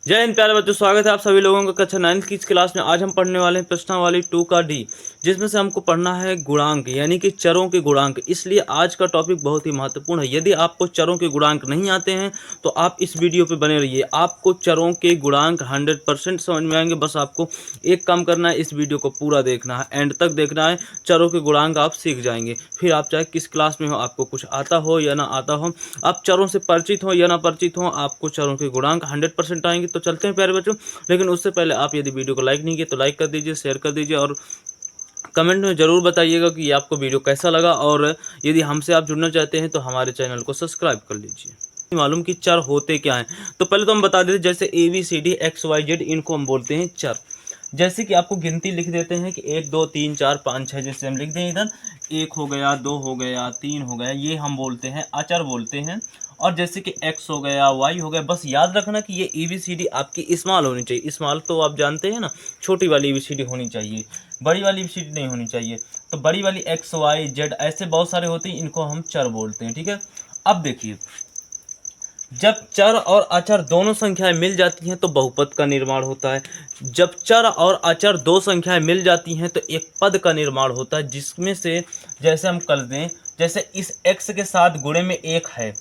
जय हिंद प्यारे बच्चों, स्वागत है आप सभी लोगों का कक्षा 9th की इस क्लास में। आज हम पढ़ने वाले हैं प्रश्नावली 2 का डी, जिसमें से हमको पढ़ना है गुणांक यानी कि चरों के गुणांक। इसलिए आज का टॉपिक बहुत ही महत्वपूर्ण है। यदि आपको चरों के गुणांक नहीं आते हैं तो आप इस वीडियो पे बने रहिए। आपको चरों के गुणांक 100% समझ में आएंगे। बस आपको एक काम करना है, इस वीडियो को पूरा देखना है, एंड तक देखना है। चरों के गुणांक आप सीख जाएंगे। फिर आप चाहे किस क्लास में हो, आपको कुछ आता हो या ना आता हो, आप चरों से परिचित हो या ना परिचित हो, आपको चरों के गुणांक 100% आएंगे। तो चलते हैं प्यारे बच्चों। लेकिन उससे पहले आप यदि वीडियो को लाइक नहीं किए तो लाइक कर दीजिए, शेयर कर दीजिए और कमेंट में ज़रूर बताइएगा कि आपको वीडियो कैसा लगा। और यदि हमसे आप जुड़ना चाहते हैं तो हमारे चैनल को सब्सक्राइब कर लीजिए। मालूम कि चर होते क्या हैं, तो पहले तो हम बता देते, जैसे ABCD XYZ, इनको हम बोलते हैं चर। जैसे कि आपको गिनती लिख देते हैं कि 1 2 3 4 5 6, जैसे हम लिख दें इधर 1 हो गया, 2 हो गया, 3 हो गया, ये हम बोलते हैं अचर बोलते हैं। और जैसे कि x हो गया, y हो गया, बस याद रखना कि ये ABCD आपकी स्मॉल होनी चाहिए। स्मॉल तो आप जानते हैं ना, छोटी वाली ABCD होनी चाहिए, बड़ी वाली ABCD नहीं होनी चाहिए। तो बड़ी वाली XYZ ऐसे बहुत सारे होते हैं, इनको हम चर बोलते हैं। ठीक है, अब देखिए, जब चर और अचर दोनों संख्याएं मिल जाती हैं तो बहुपद का निर्माण होता है। जब चर और अचर दो संख्याएं मिल जाती हैं तो एक पद का निर्माण होता है, जिसमें से जैसे हम कर दें, जैसे इस x के साथ गुणे में एक है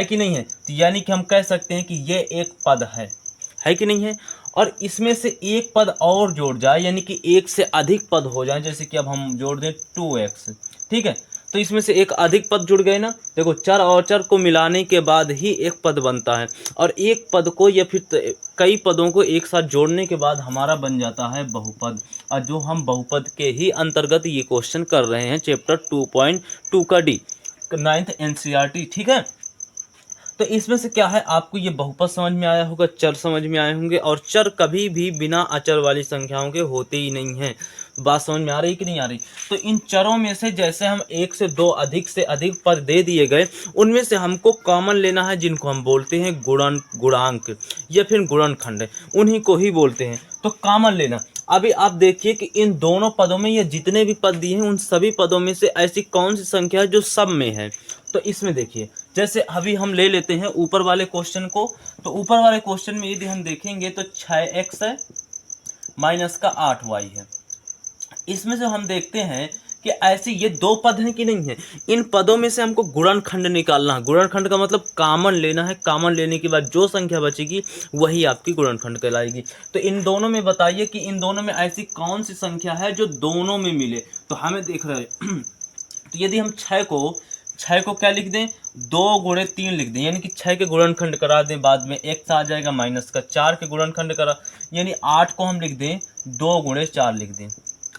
कि नहीं है, तो यानी कि हम कह सकते हैं कि ये एक पद है कि नहीं है। और इसमें से एक पद और जोड़ जाए, यानी कि एक से अधिक पद हो जाए, जैसे कि अब हम जोड़ दें 2x, ठीक है, तो इसमें से एक अधिक पद जुड़ गए ना। देखो, चर और चर को मिलाने के बाद ही एक पद बनता है, और एक पद को या फिर कई पदों को एक साथ जोड़ने के बाद हमारा बन जाता है बहुपद। और जो हम बहुपद के ही अंतर्गत ये क्वेश्चन कर रहे हैं, चैप्टर 2.2 का डी, 9th NCERT। ठीक है, तो इसमें से क्या है, आपको ये बहुपद समझ में आया होगा, चर समझ में आए होंगे। और चर कभी भी बिना अचर वाली संख्याओं के होते ही नहीं हैं। बात समझ में आ रही कि नहीं आ रही? तो इन चरों में से जैसे हम एक से दो अधिक से अधिक पद दे दिए गए, उनमें से हमको कॉमन लेना है, जिनको हम बोलते हैं गुणांक या फिर गुणनखंड, उन्हीं को ही बोलते हैं। तो कॉमन लेना, अभी आप देखिए कि इन दोनों पदों में ये जितने भी पद दिए हैं, उन सभी पदों में से ऐसी कौन सी संख्या है जो सब में है। तो इसमें देखिए, जैसे अभी हम ले लेते हैं ऊपर वाले क्वेश्चन को। तो ऊपर वाले क्वेश्चन में यदि हम देखेंगे तो 6x है माइनस का 8y है। इसमें से हम देखते हैं कि ऐसे ये दो पद हैं कि नहीं है। इन पदों में से हमको गुणनखंड निकालना है। गुणनखंड का मतलब कॉमन लेना है। कॉमन लेने के बाद जो संख्या बचेगी वही आपकी गुणनखंड कहलाएगी। तो इन दोनों में बताइए कि इन दोनों में ऐसी कौन सी संख्या है जो दोनों में मिले। तो हमें देख रहे हैं तो यदि हम 6 को क्या लिख दें, 2 गुणे 3 लिख दें, यानी कि 6 के गुणनखंड करा दें, बाद में x आ जाएगा माइनस का 4 के गुणनखंड करा, यानी 8 को हम लिख दें 2 गुणे 4 लिख दें।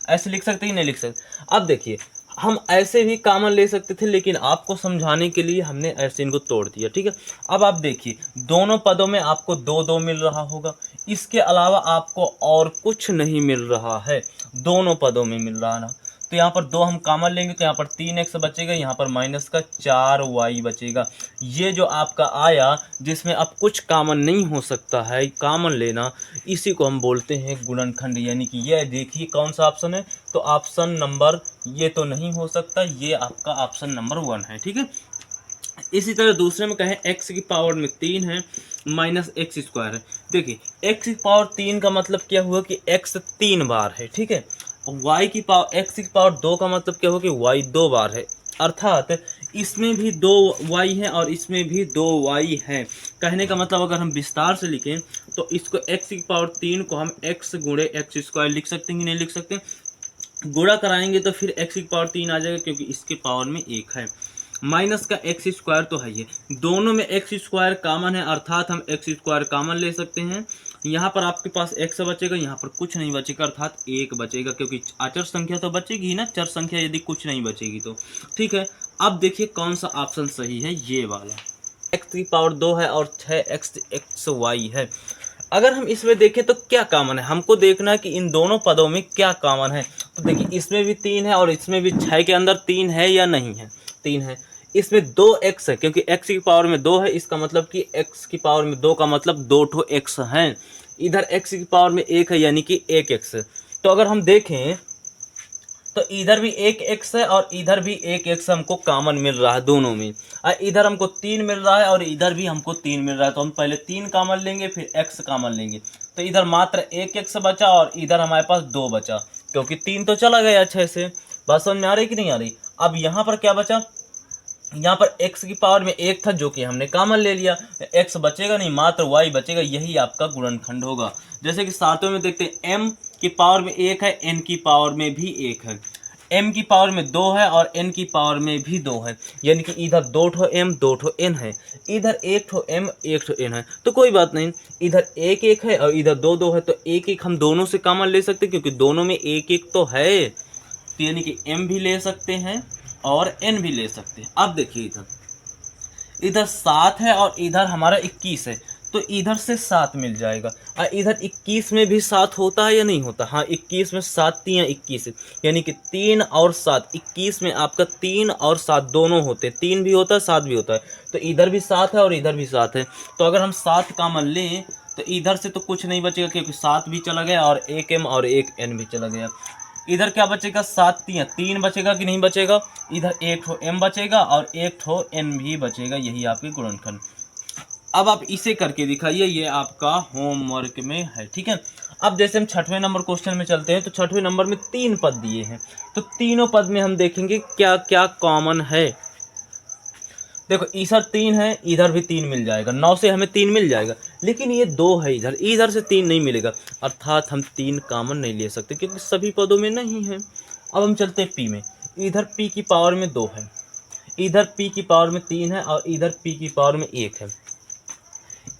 ऐसे लिख सकते हैं, नहीं लिख सकते? अब देखिए, हम ऐसे भी कॉमन ले सकते थे, लेकिन आपको समझाने के लिए हमने ऐसे इनको तोड़ दिया। ठीक है, अब आप देखिए, दोनों पदों में आपको 2 मिल रहा होगा, इसके अलावा आपको और कुछ नहीं मिल रहा है, दोनों पदों में मिल रहा ना। तो यहाँ पर 2 हम कॉमन लेंगे तो यहाँ पर 3x बचेगा, यहाँ पर माइनस का 4y बचेगा। ये जो आपका आया, जिसमें अब कुछ कॉमन नहीं हो सकता है, कॉमन लेना, इसी को हम बोलते हैं गुणनखंड। यानी कि ये देखिए कौन सा ऑप्शन है, तो ऑप्शन नंबर, ये तो नहीं हो सकता, ये आपका ऑप्शन नंबर 1 है। ठीक है, इसी तरह दूसरे में कहें x की पावर में 3 है माइनस एक्स स्क्वायर है। देखिए, x की पावर 3 का मतलब क्या हुआ कि x 3 बार है। ठीक है, y की पावर, x की पावर 2 का मतलब क्या हुआ कि y 2 बार है। अर्थात इसमें भी 2y है और इसमें भी 2y है। कहने का मतलब अगर हम विस्तार से लिखें तो इसको x की पावर 3 को हम x गुणे एक्स स्क्वायर लिख सकते हैं कि नहीं लिख सकते? गुणा कराएंगे तो फिर x की पावर 3 आ जाएगा, क्योंकि इसके पावर में 1 है। माइनस का एक्स स्क्वायर तो है, ये दोनों में एक्स स्क्वायर कॉमन है, अर्थात हम एक्स स्क्वायर कॉमन ले सकते हैं। यहाँ पर आपके पास एक्स बचेगा, यहाँ पर कुछ नहीं बचेगा, अर्थात 1 बचेगा, क्योंकि अचर संख्या तो बचेगी ही ना, चर संख्या यदि कुछ नहीं बचेगी तो। ठीक है, अब देखिए कौन सा ऑप्शन सही है, ये वाला। एक्स की पावर 2 है और 6x है। अगर हम इसमें देखें तो क्या कॉमन है, हमको देखना है कि इन दोनों पदों में क्या कॉमन है। तो देखिए, इसमें भी 3 है और इसमें भी 6 के अंदर 3 है या नहीं है? 3 है। इसमें 2x है, क्योंकि x की पावर में 2 है, इसका मतलब कि x की पावर में 2 का मतलब 2 ठो x हैं। इधर x की पावर में 1 है, यानी कि 1x। तो अगर हम देखें तो इधर भी 1x है और इधर भी 1x हमको कॉमन मिल रहा है दोनों में। इधर हमको 3 मिल रहा है और इधर भी हमको 3 मिल रहा है, तो हम पहले 3 कॉमन लेंगे फिर x कॉमन लेंगे, तो इधर मात्र एक x बचा और इधर हमारे पास 2 बचा, क्योंकि 3 तो चला गया अच्छे से। बात समझ में आ रही कि नहीं आ रही? अब यहाँ पर क्या बचा, यहाँ पर x की पावर में 1 था जो कि हमने कॉमन ले लिया, x बचेगा नहीं, मात्र y बचेगा, यही आपका गुणनखंड होगा। जैसे कि सातवें में देखते हैं, m की पावर में 1 है, n की पावर में भी 1 है, m की पावर में 2 है और n की पावर में भी 2 है, यानी कि इधर 2 ठो m 2 ठो n है, इधर 1 ठो m 1 ठो n है। तो कोई बात नहीं, इधर 1 1 है और इधर 2 2 है, तो 1 1 हम दोनों से कॉमन ले सकते हैं, क्योंकि दोनों में 1 1 तो है, तो यानी कि m भी ले सकते हैं और n भी ले सकते हैं। अब देखिए इधर 7 है और इधर हमारा 21 है, तो इधर से 7 मिल जाएगा, और इधर 21 में भी 7 होता है या नहीं होता? हाँ, 21 में 7 3 21 है, यानी कि 3 और 7, 21 में आपका 3 और 7 दोनों होते हैं, 3 भी होता है 7 भी होता है, तो इधर भी 7 है और इधर भी 7 है। तो अगर हम 7 कॉमन लें तो इधर से तो कुछ नहीं बचेगा, क्योंकि 7 भी चला गया और 1 m और 1 n भी चला गया। इधर क्या बचेगा, 7 3 बचेगा कि नहीं बचेगा? इधर 1 ठो m बचेगा और 1 ठो n भी बचेगा, यही आपके गुणनखंड। अब आप इसे करके दिखाइए, ये आपका होमवर्क में है, ठीक है। अब जैसे हम 6वें नंबर क्वेश्चन में चलते हैं, तो 6वें नंबर में 3 पद दिए हैं, तो तीनों पद में हम देखेंगे क्या क्या कॉमन है। देखो इधर 3 है, इधर भी 3 मिल जाएगा, 9 से हमें 3 मिल जाएगा, लेकिन ये 2 है, इधर से 3 नहीं मिलेगा, अर्थात हम 3 कॉमन नहीं ले सकते, क्योंकि सभी पदों में नहीं है। अब हम चलते हैं p में, इधर p की पावर में 2 है, इधर p की पावर में 3 है और इधर p की पावर में 1 है,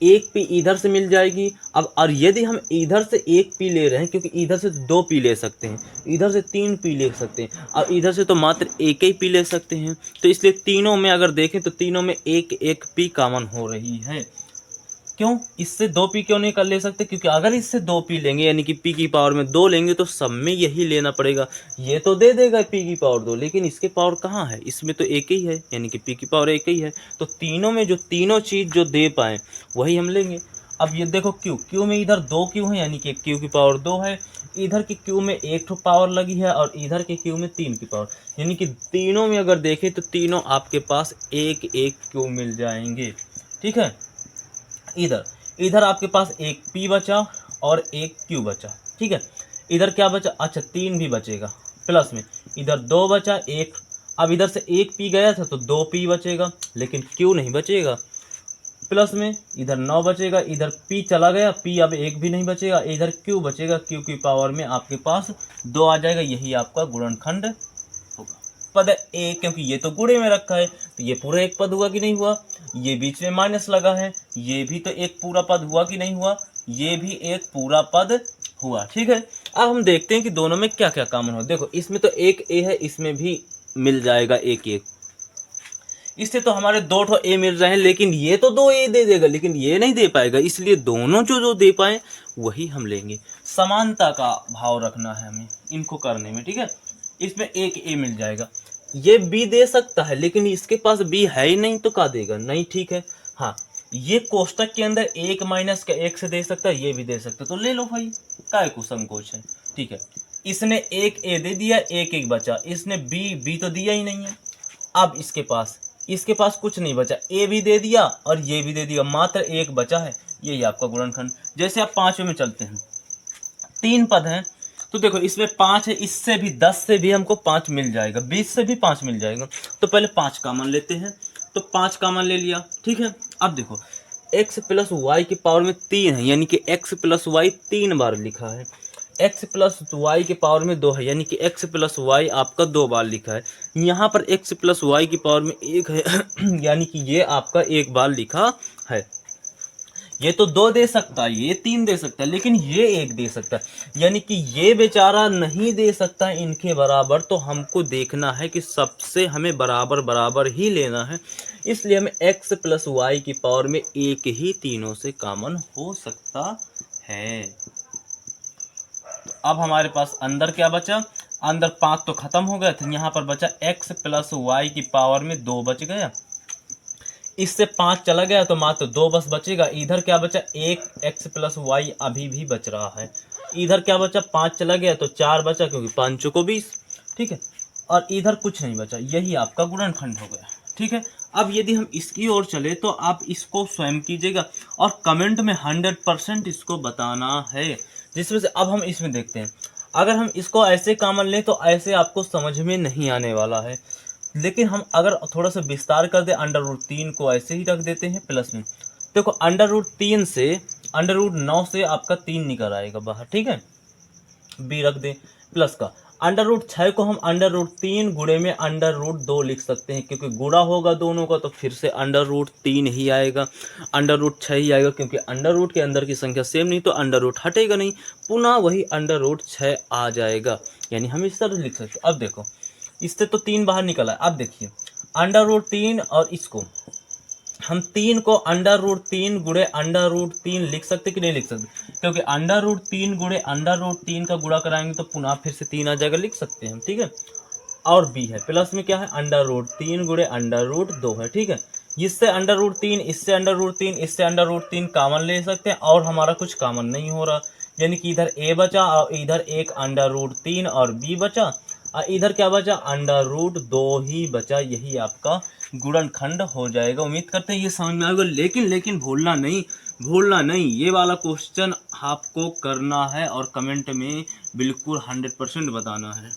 एक p इधर से मिल जाएगी। अब और यदि हम इधर से एक p ले रहे हैं, क्योंकि इधर से 2 p ले सकते हैं, इधर से 3 p ले सकते हैं, और इधर से तो मात्र एक ही p ले सकते हैं, तो इसलिए तीनों में अगर देखें तो तीनों में एक एक p कॉमन हो रही है। क्यों? इससे 2 p क्यों नहीं कर ले सकते? क्योंकि अगर इससे 2 p लेंगे, यानी कि p की पावर में 2 लेंगे, तो सब में यही लेना पड़ेगा। ये तो दे देगा p की पावर 2, लेकिन इसके पावर कहाँ है? इसमें तो एक ही है, यानी कि p की पावर एक ही है, तो तीनों में जो तीनों चीज़ जो दे पाए वही हम लेंगे। अब ये देखो q में इधर 2 q है, यानी कि q की पावर 2 है, इधर की q में 1 पावर लगी है और इधर के q में 3 की पावर, यानी कि तीनों में अगर देखें तो तीनों आपके पास एक एक q मिल जाएंगे, ठीक है। इधर आपके पास एक p बचा और एक q बचा, ठीक है। इधर क्या बचा? अच्छा 3 भी बचेगा, प्लस में इधर 2 बचा, 1, अब इधर से एक p गया था तो 2 p बचेगा, लेकिन q नहीं बचेगा, प्लस में इधर 9 बचेगा, इधर p चला गया, p अब एक भी नहीं बचेगा, इधर q बचेगा, q की पावर में आपके पास 2 आ जाएगा, यही आपका गुणनखंड होगा। पद ए, क्योंकि ये तो गुणे में रखा है, तो ये पूरा एक पद हुआ कि नहीं हुआ? ये बीच में माइनस लगा है, ये भी तो एक पूरा पद हुआ कि नहीं हुआ? ये भी एक पूरा पद हुआ, ठीक है। अब हम देखते हैं कि दोनों में क्या क्या कॉमन हो। देखो इसमें तो एक ए है, इसमें भी मिल जाएगा एक एक, इससे तो हमारे 2 ठो ए मिल रहे हैं, लेकिन ये तो 2 ए दे देगा, लेकिन ये नहीं दे पाएगा, इसलिए दोनों जो दे पाए वही हम लेंगे। समानता का भाव रखना है हमें इनको करने में, ठीक है। इसमें एक ए मिल जाएगा, ये बी दे सकता है, लेकिन इसके पास बी है ही नहीं, तो क्या देगा? नहीं, ठीक है। हाँ, ये कोष्टक के अंदर 1 माइनस का 1 से दे सकता है, ये भी दे सकता है, तो ले लो भाई, काय को संकोच है, ठीक है। इसने एक ए दे दिया, एक एक बचा, इसने बी तो दिया ही नहीं है। अब इसके पास कुछ नहीं बचा, ए भी दे दिया और ये भी दे दिया, मात्र एक बचा है, यही आपका गुणनखंड। जैसे आप 5वें में चलते हैं, 3 पद हैं, तो देखो इसमें 5 है, इससे भी 10 से भी हमको 5 मिल जाएगा, 20 से भी 5 मिल जाएगा, तो पहले 5 कॉमन लेते हैं, तो 5 कॉमन ले लिया, ठीक है। अब देखो x प्लस वाई की पावर में 3 है, यानी कि x प्लस वाई 3 बार लिखा है, x प्लस वाई की पावर में 2 है, यानी कि x प्लस वाई आपका 2 बार लिखा है। यहाँ पर x प्लस वाई की पावर में 1 है यानी कि ये आपका 1 बार लिखा है। ये तो 2 दे सकता है, ये 3 दे सकता है, लेकिन ये 1 दे सकता है, यानी कि ये बेचारा नहीं दे सकता इनके बराबर, तो हमको देखना है कि सबसे हमें बराबर बराबर ही लेना है, इसलिए हमें x प्लस वाई की पावर में 1 ही तीनों से कॉमन हो सकता है। तो अब हमारे पास अंदर क्या बचा? अंदर 5 तो खत्म हो गया था, यहाँ पर बचा x प्लस वाई की पावर में 2 बच गया, इससे 5 चला गया तो मात्र 2 बस बचेगा। इधर क्या बचा? 1 x प्लस वाई अभी भी बच रहा है। इधर क्या बचा? 5 चला गया तो 4 बचा, क्योंकि 5 को 20, ठीक है। और इधर कुछ नहीं बचा, यही आपका गुणनखंड हो गया, ठीक है। अब यदि हम इसकी ओर चले तो आप इसको स्वयं कीजिएगा और कमेंट में 100% इसको बताना है। जिसमें से अब हम इसमें देखते हैं, अगर हम इसको ऐसे कॉमन लें तो ऐसे आपको समझ में नहीं आने वाला है, लेकिन हम अगर थोड़ा सा विस्तार कर दें, अंडर रूट 3 को ऐसे ही रख देते हैं प्लस में। देखो अंडर रूट 9 से आपका 3 निकल आएगा बाहर, ठीक है, बी रख दें प्लस का। अंडर रूट 6 को हम अंडर रूट 3 गुणे में अंडर रूट 2 लिख सकते हैं, क्योंकि गुणा होगा दोनों का तो फिर से अंडर रूट 3 ही आएगा, अंडर रूट 6 ही आएगा, क्योंकि अंडर रूट के अंदर की संख्या सेम नहीं तो अंडर रूट हटेगा नहीं, पुनः वही अंडर रूट 6 आ जाएगा। यानी हम इस तरह लिख सकते हैं। अब देखो इससे तो 3 बाहर निकला है। अब देखिए अंडर रूट 3 और इसको हम 3 को अंडर रूट 3 गुणे अंडर रूट 3 लिख सकते कि नहीं लिख सकते, क्योंकि अंडर रूट 3 गुणे अंडर रूट 3 का गुणा कराएंगे तो पुनः फिर से 3 आ जाएगा, लिख सकते हैं हम, ठीक है। और बी है प्लस में क्या है, अंडर रूट 3 गुणे अंडर रूट 2 है, ठीक है। इससे अंडर रूट 3 इससे अंडर रूट 3 इससे अंडर रूट 3 कॉमन ले सकते हैं और हमारा कुछ कॉमन नहीं हो रहा, यानी कि इधर ए बचा और इधर एक अंडर रूट 3 और बी बचा और इधर क्या बचा, अंडर रूट 2 ही बचा। यही आपका गुणनखंड हो जाएगा। उम्मीद करते हैं ये समझ में आएगा, लेकिन भूलना नहीं ये वाला क्वेश्चन आपको करना है और कमेंट में बिल्कुल 100% बताना है।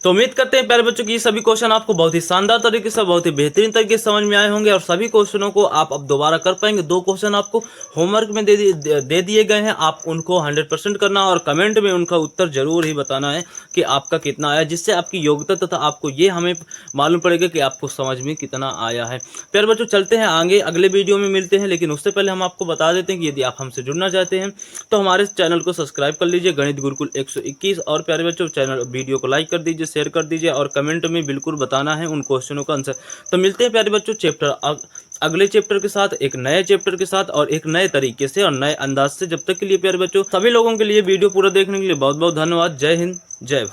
तो उम्मीद करते हैं प्यारे बच्चों की ये सभी क्वेश्चन आपको बहुत ही शानदार तरीके से, बहुत ही बेहतरीन तरीके से समझ में आए होंगे और सभी क्वेश्चनों को आप अब दोबारा कर पाएंगे। 2 क्वेश्चन आपको होमवर्क में दे दिए गए हैं, आप उनको 100% करना और कमेंट में उनका उत्तर जरूर ही बताना है कि आपका कितना आया, जिससे आपकी योग्यता तथा आपको ये हमें मालूम पड़ेगा कि आपको समझ में कितना आया है। प्यारे बच्चों चलते हैं आगे, अगले वीडियो में मिलते हैं, लेकिन उससे पहले हम आपको बता देते हैं कि यदि आप हमसे जुड़ना चाहते हैं तो हमारे चैनल को सब्सक्राइब कर लीजिए, गणित गुरुकुल 121। और प्यारे बच्चों चैनल वीडियो को लाइक कर दीजिए, शेयर कर दीजिए और कमेंट में बिल्कुल बताना है उन क्वेश्चनों का आंसर। तो मिलते हैं प्यारे बच्चों अगले चैप्टर के साथ, एक नए चैप्टर के साथ और एक नए तरीके से और नए अंदाज से। जब तक के लिए प्यारे बच्चों सभी लोगों के लिए वीडियो पूरा देखने के लिए बहुत बहुत धन्यवाद। जय हिंद, जय भारत।